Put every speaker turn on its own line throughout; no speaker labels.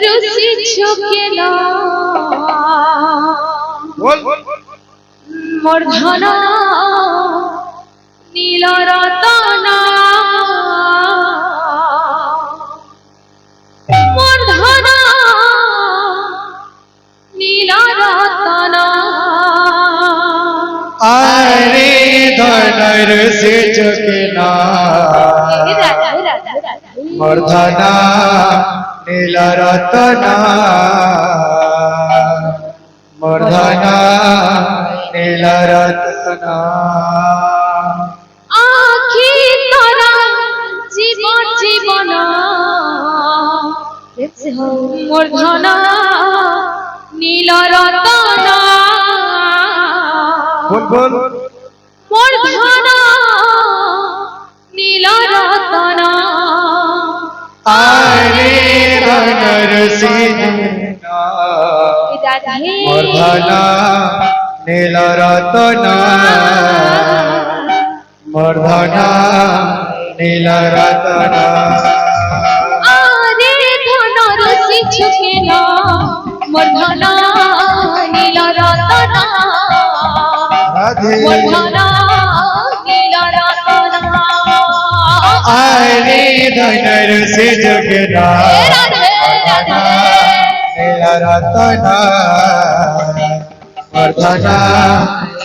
রসি ঝোঁকেলা মোর ধন নীল রতনা মোর ধন নীল রতনা
আরে ধনর সে ঝোঁকেলা মোর ধন নীল রতনা মোর ধন নীল রতনা
আখি তোরা জীবন জীবন মোর ধন নীল রতনা
বল
মোর ধন নীল রতনা
আরে ধনর সে ঝোঁকেলা মোর ধন নীল রতনা মোর ধন নীল রতনা
আরে ধন রসি ঝোঁকেলা মোর ধন নীল রতনা
রাধে
মোর ধন নীল রতনা
আরে ধনর সে ঝোঁকেলা নীল রতনা মোর ধন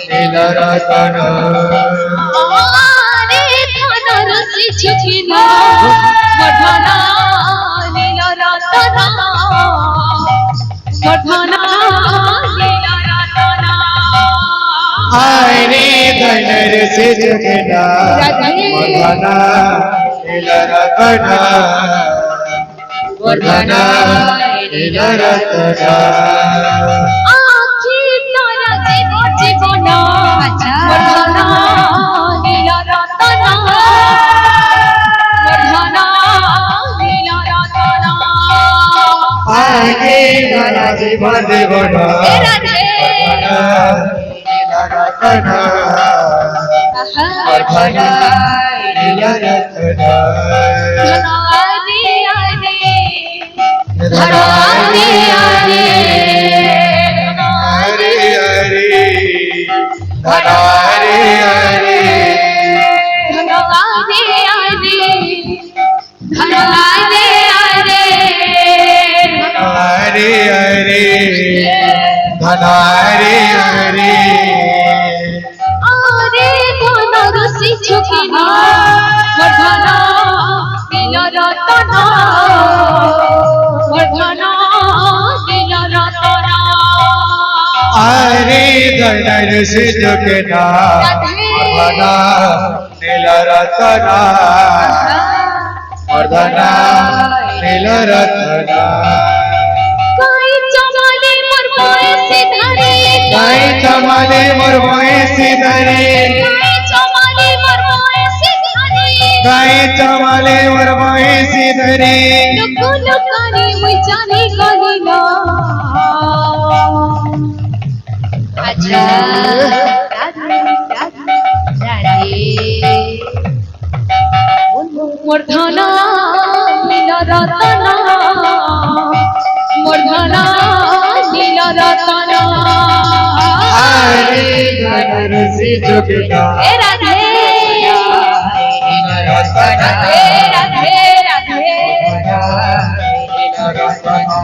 নীল রতনা
আরে ধন রসি ঝোঁকেলা মোর ধন নীল রতনা মোর ধন নীল রতনা
আরে ধনর সে ঝোঁকেলা মোর ধন নীল রতনা মোর ধন নীল রতনা
আখি তোরা জীবন জীবন মোর ধন নীল রতনা মোর ধন নীল রতনা
আগে ধন জীবন জীবন
রাধে
নীল রতনা মোর ধন নীল রতনা
ধন আরে আরে ধন আরে আরে
হরে হরে ধন হরে হরে
ধন আরে আরে ধন আরে আরে
হরে হরে ধন হরে হরে
আরে ধন রসি ঝোঁকেলা মোর ধন নীল রতনা মোর ধন নীল রতনা
আরে ধনর সে ঝোঁকেলা ধন নীল রতনা মোর ধন নীল রতনা
গাই চমালে মোর বয়সে ধরে
গাই চমালে মোর বয়সে ধরে
গাই চমালে মোর বয়সে ধরে
গাই চমালে মোর বয়সে ধরে
লোক লোকানি মুই জানি গলি না আচ্ছা রাধে রাধে মোর ধন নীল রতনা মোর ধন নীল রতনা
আরে ধনর সে ঝোঁকেলা
এ রাধে
নীল রতনা
রাধে রাধে
নীল রতনা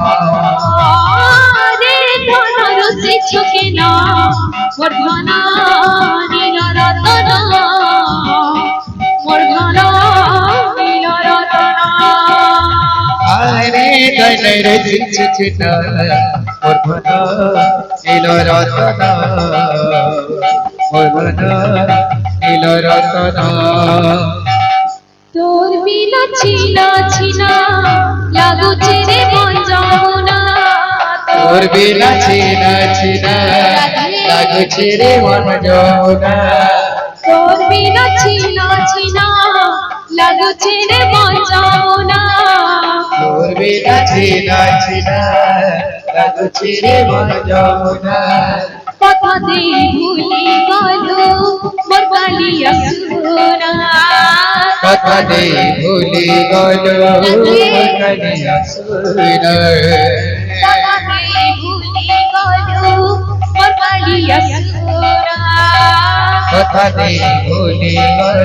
আরে ধন রসি ঝোঁকেলা মোর ধন নীল রতনা মোর ধন নীল রতনা
আরে ধনর সে ঝোঁকেলা মোর ধন নীল রতনা মোর ধন নীল রতনা
তোর বিনা ছিনা ছিনা লাগুছে রে মন যমুনা
তোর বিনা ছিনা ছিনা লাগুছে রে মন যমুনা
তোর বিনা ছিনা ছিনা লাগুছে রে মন যমুনা
তোর বিনা ছিনা ছিনা লাগুছে রে মন যমুনা
কত কথা দেই ভুলি গলো মোর কালিয়া সোনা
কথা দেই ভুলি গল কালিয়া সোনা
কথা দেই ভুলি গলো মোর কালিয়া সোনা
কথা দেই ভুলি গল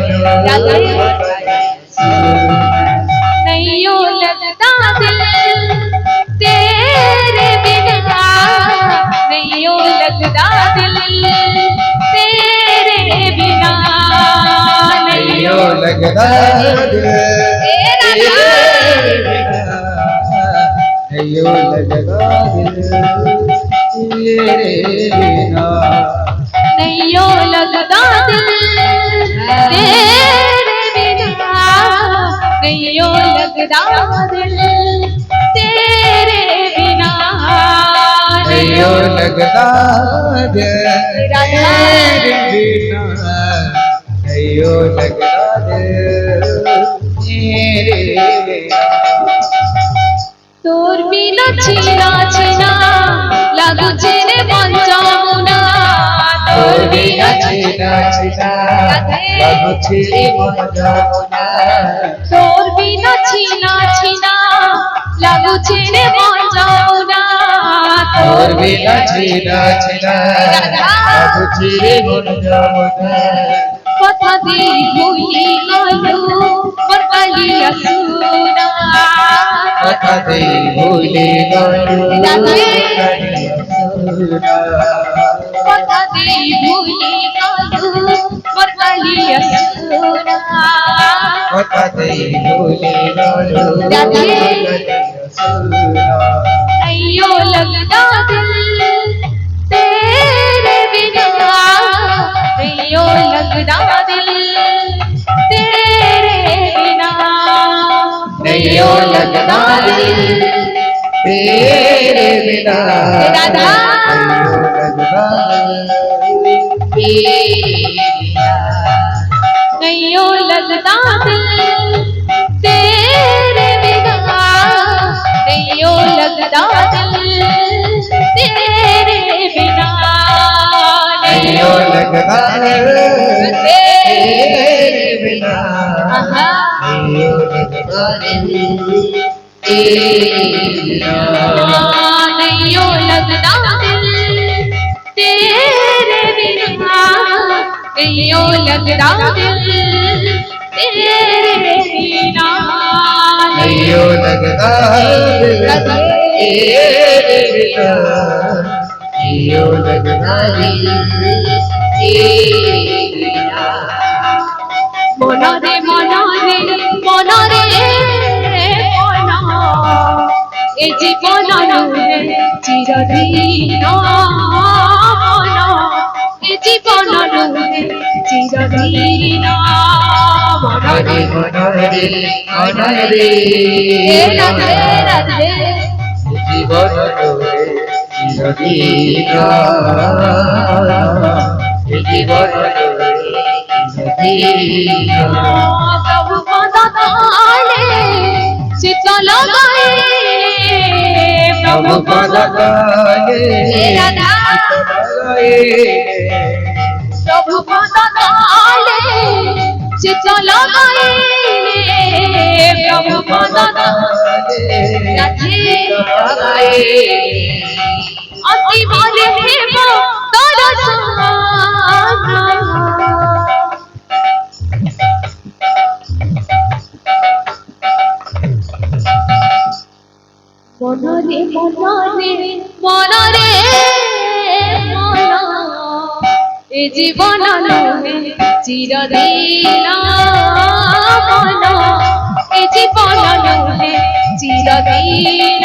नहीं लगता दिल तेरे बिना नहीं लगता दिल तेरे बिना नहीं
लगता दिल नहीं लगता दिल तेरे बिना
नहीं लगता दिल तेरे बिना नहीं लगता दिल तेरे बिना
नहीं लगता दिल तेरे बिना नहीं लगता दिल तेरे बिना
তোর বিনা ছিনা ছিনা লাগুছে রে পঞ্চমুনা
তোর বিনা ছিনা ছিনা লাগুছে রে পঞ্চমুনা
তোর বিনা ছিনা ছিনা লাগুছে রে পঞ্চমুনা
তোর বিনা ছিনা ছিনা লাগুছে রে পঞ্চমুনা
কথা দেই ভুলি গলো মোর কালিয়া সোনা
কথা দেই ভুলি গল কালিয়া সোনা
কথা দেই ভুলি গলো মোর কালিয়া সোনা
কথা দেই ভুলি গল কালিয়া সোনা
नहीं लगता दिल तेरे बिना नहीं लगता दिल तेरे बिना
नहीं लगता दिल तेरे बिना
राधा
नहीं लगता दिल तेरे बिना
नहीं लगता दिल तेरे बिना नहीं लगता दिल तेरे बिना
नहीं लगता दिल तेरे बिना नहीं लगता दिल तेरे बिना
नहीं लगता दिल तेरे बिना नहीं लगता दिल तेरे बिना
नहीं लगता दिल तेरे बिना नहीं लगता दिल तेरे बिना
মনরে মনরে মনরে মন এ জীবন নহে চিরদিন মন এ জীবন নহে চিরদিন
মনরে মনরে মনরে
রাধে রাধে
জীবন রয়ে চিরদিন জীবন রয়ে চিরদিন
প্রভু পদ তলে চিত্ত লগায়ে
প্রভু পদ তলে
রাধা
লগায়ে
প্রভু পদ তলে চিত্ত লগায়ে প্রভু পদ তলে রাধে অতি বলে হেব তোর সানা মনরে মনরে মনরে মন এ জীবন নহে চিরদিন মন এ জীবন নহে চিরদিন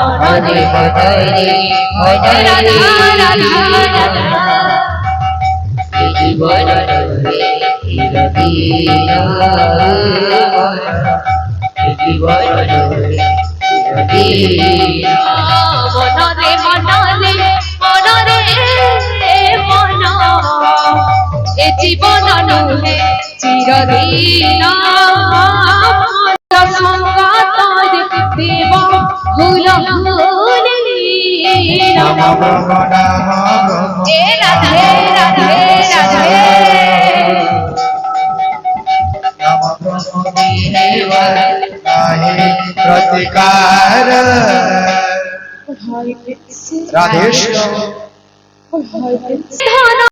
মনরে মনরে
রাধা রাধা রাধা
জীবন রয়ে চিরদিন জীবন রয়ে চিরদিন
মনরে মনরে মনরে মন এ জীবন নহে চিরদিন সঙ্গাতর দেব ভুল ভুলি
নম নম নম
এ রাধে রাধে রাধে
नम ब्रह्मदेव नाहि प्रतिकार राधेश्याम
ধন